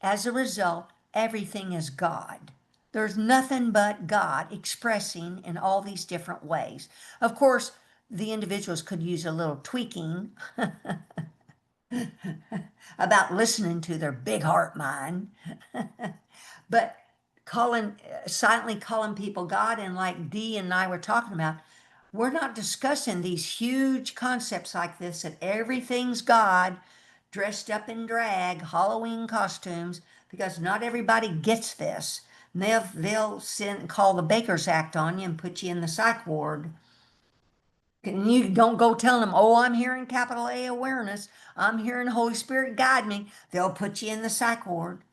As a result, everything is God. There's nothing but God expressing in all these different ways. Of course, the individuals could use a little tweaking about listening to their big heart mind. But silently calling people God, and like Dee and I were talking about, we're not discussing these huge concepts like this, that everything's God dressed up in drag, Halloween costumes, because not everybody gets this. And they'll call the Baker's Act on you and put you in the psych ward. And you don't go telling them, "Oh, I'm hearing capital A awareness. I'm hearing Holy Spirit guide me." They'll put you in the psych ward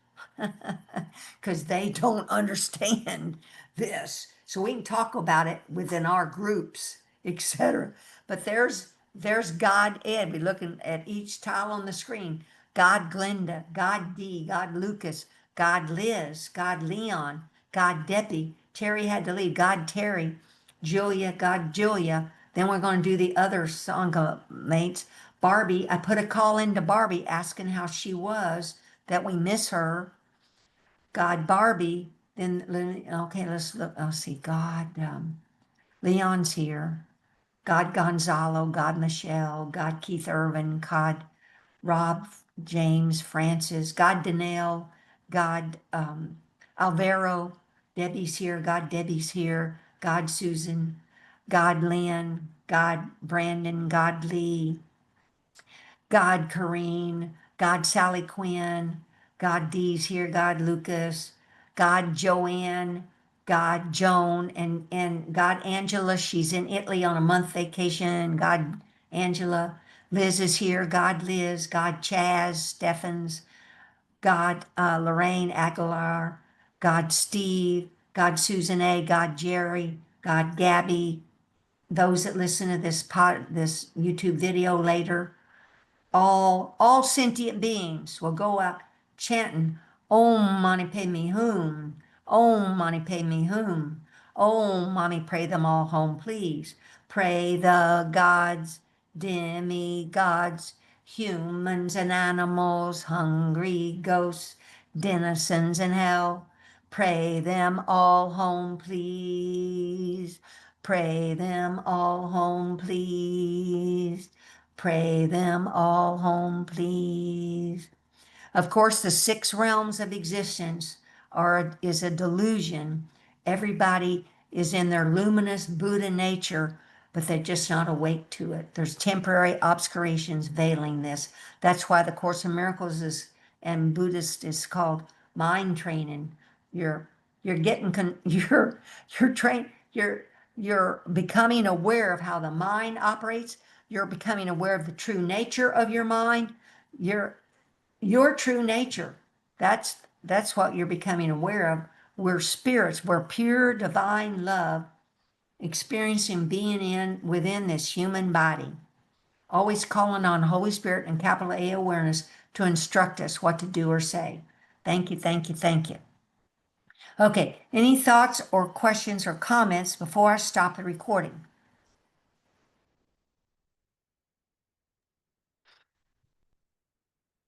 because they don't understand this. So we can talk about it within our groups, etc. But there's there's God Ed. We're looking at each tile on the screen. God Glenda, God D, God Lucas, God Liz, God Leon, God Debbie. Terry had to leave. God Terry, Julia, God Julia. Then we're going to do the other song mates. Barbie, I put a call into Barbie asking how she was, that we miss her. God Barbie. Then, okay, let's look. I'll see. God, Leon's here. God Gonzalo, God Michelle, God Keith Irvin, God Rob James Francis, God Danelle, God Alvaro, Debbie's here, God Debbie's here, God Susan, God Lynn, God Brandon, God Lee, God Kareem, God Sally Quinn, God Dee's here, God Lucas, God Joanne, God Joan, and God Angela. She's in Italy on a month vacation. God Angela. Liz is here. God Liz, God Chaz, Steffens, God Lorraine Aguilar, God Steve, God Susan A, God Jerry, God Gabby. Those that listen to this YouTube video later, all sentient beings will go out chanting Om Mani Padme Hum, Om Mani Padme Hum, Om Mani, pray them all home, please. Pray the gods, demigods, humans and animals, hungry ghosts, denizens in hell. Pray them all home, please. Pray them all home, please. Pray them all home, please. Of course, the six realms of existence is a delusion. Everybody is in their luminous Buddha nature, but they're just not awake to it. There's temporary obscurations veiling this. That's why the Course in Miracles is and Buddhist is called mind training. You're you're getting you're trained you're becoming aware of how the mind operates. You're becoming aware of the true nature of your mind. Your your true nature. That's what you're becoming aware of. We're spirits. We're pure divine love experiencing being in within this human body. Always calling on Holy Spirit and capital A awareness to instruct us what to do or say. Thank you, thank you, thank you. Okay, any thoughts or questions or comments before I stop the recording?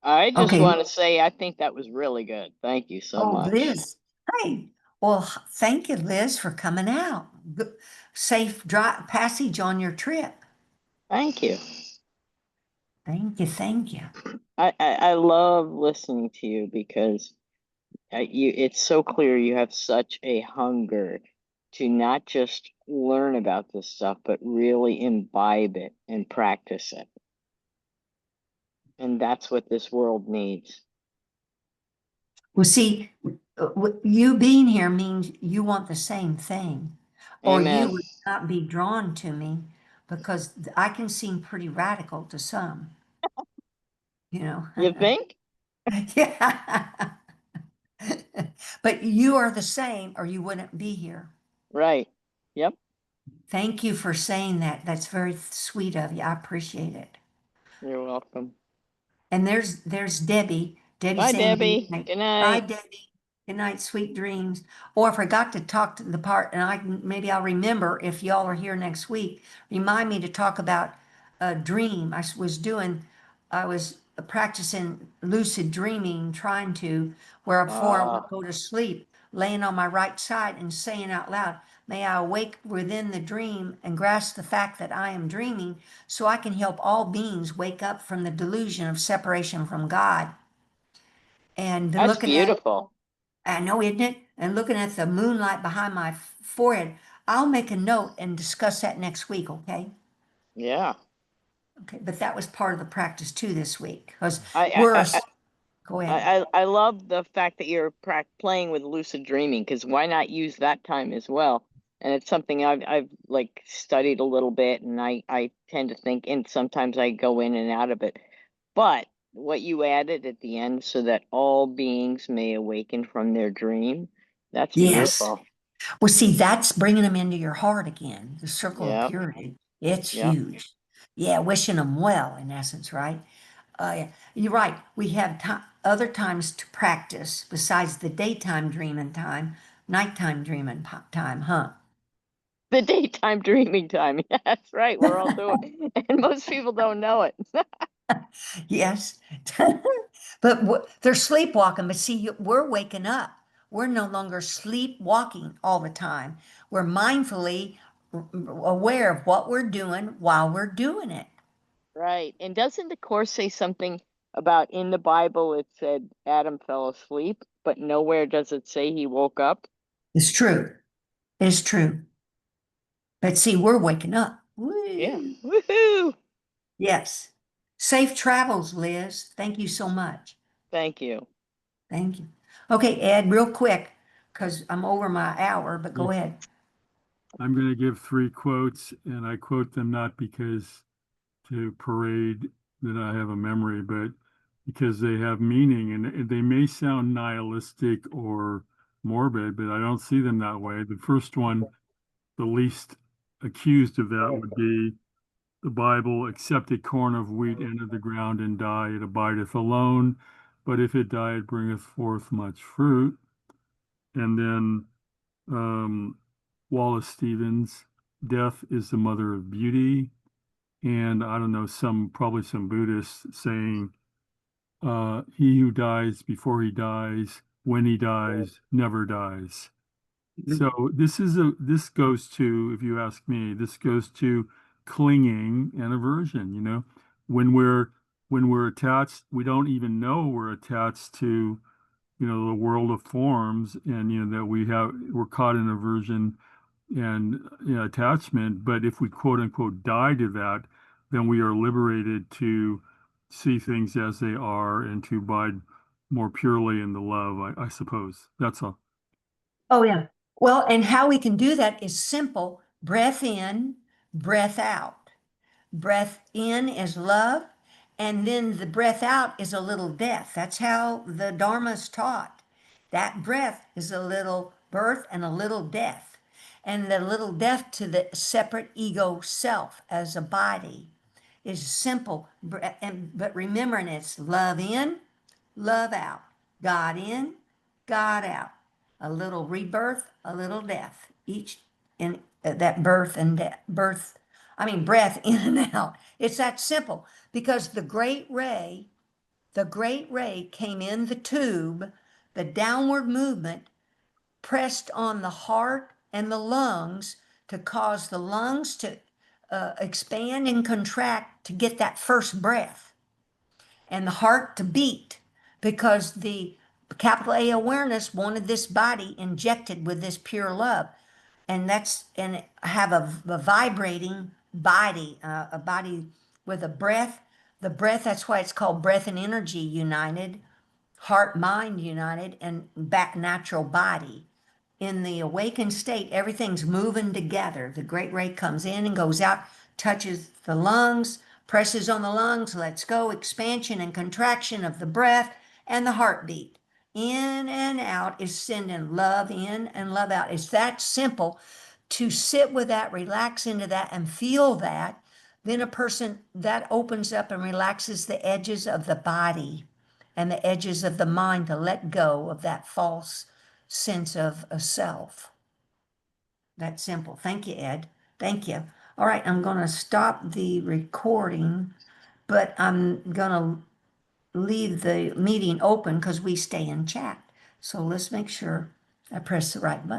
I just Okay. want to say I think that was really good. Thank you so Oh, much. Liz. Hey, well, thank you, Liz, for coming out. Safe passage on your trip. Thank you. Thank you, thank you. I love listening to you because it's so clear you have such a hunger to not just learn about this stuff, but really imbibe it and practice it. And that's what this world needs. Well, see, you being here means you want the same thing, or you Amen. would not be drawn to me because I can seem pretty radical to some, you know. You think? Yeah. But you are the same, or you wouldn't be here. Right. Yep. Thank you for saying that. That's very sweet of you. I appreciate it. You're welcome. And there's Debbie. Debbie Bye, saying good Debbie. night. Good Bye, night. Debbie. Good night, sweet dreams. Or I forgot to talk to the part, and maybe I'll remember if y'all are here next week. Remind me to talk about a dream. I was practicing lucid dreaming, trying to, where before I would Uh, go to sleep, laying on my right side and saying out loud, may I awake within the dream and grasp the fact that I am dreaming so I can help all beings wake up from the delusion of separation from God. And that's looking at, beautiful. I know, isn't it? And looking at the moonlight behind my forehead, I'll make a note and discuss that next week, okay? Yeah. Okay, but that was part of the practice too this week because I, we're, I, a, I, go ahead. I love the fact that you're playing with lucid dreaming because why not use that time as well? And it's something I've like studied a little bit, and I tend to think, and sometimes I go in and out of it. But what you added at the end, so that all beings may awaken from their dream, that's Yes. beautiful. Well, see, that's bringing them into your heart again, the circle of Yep, purity. It's yep. huge. Yeah, wishing them well, in essence, right? Yeah, you're right. We have other times to practice besides the daytime dreaming time, nighttime dreaming time, huh? The daytime dreaming time. Yeah, that's right. We're all doing, and most people don't know it. Yes. But they're sleepwalking. But see, we're waking up. We're no longer sleepwalking all the time. We're mindfully aware of what we're doing while we're doing it. Right. And doesn't the Course say something about in the Bible it said Adam fell asleep, but nowhere does it say he woke up? It's true. It's true. But see, we're waking up. Yeah. Woo. Woohoo! Yes. Safe travels, Liz. Thank you so much. Thank you. Thank you. Okay, Ed, real quick, because I'm over my hour, but Yeah. go ahead. I'm going to give three quotes, and I quote them not because to parade that I have a memory, but because they have meaning and they may sound nihilistic or morbid, but I don't see them that way. The first one, the least accused of that would be the Bible, except a corn of wheat enter the ground and die, it abideth alone. But if it die, it bringeth forth much fruit. And then Wallace Stevens, death is the mother of beauty. And I don't know, probably some Buddhists saying, he who dies before he dies, when he dies, never dies. So this goes to, if you ask me, this goes to clinging and aversion, when we're when we're attached, we don't even know we're attached to, the world of forms and that we're caught in aversion and attachment. But if we quote unquote die to that, then we are liberated to see things as they are and to abide more purely in the love, I suppose. That's all. Oh, yeah. Well, and how we can do that is simple. Breath in, breath out. Breath in is love, and then the breath out is a little death. That's how the Dharma is taught. That breath is a little birth and a little death. And the little death to the separate ego self as a body is simple. But remembering it's love in, love out. God in, God out. A little rebirth, a little death. Each in that birth and death, breath in and out. It's that simple because the great ray came in the tube, the downward movement pressed on the heart and the lungs to cause the lungs to expand and contract to get that first breath and the heart to beat because the capital A awareness wanted this body injected with this pure love. And have a vibrating body, a body with a breath. The breath, that's why it's called breath and energy united, heart, mind united, and back natural body. In the awakened state, everything's moving together. The great ray comes in and goes out, touches the lungs, presses on the lungs, lets go, expansion and contraction of the breath and the heartbeat. In and out is sending love in and love out. It's that simple to sit with that, relax into that, and feel that. Then a person that opens up and relaxes the edges of the body and the edges of the mind to let go of that false sense of a self. That simple. Thank you, Ed. Thank you. All right, I'm going to stop the recording, but I'm going to leave the meeting open because we stay in chat. So let's make sure I press the right button.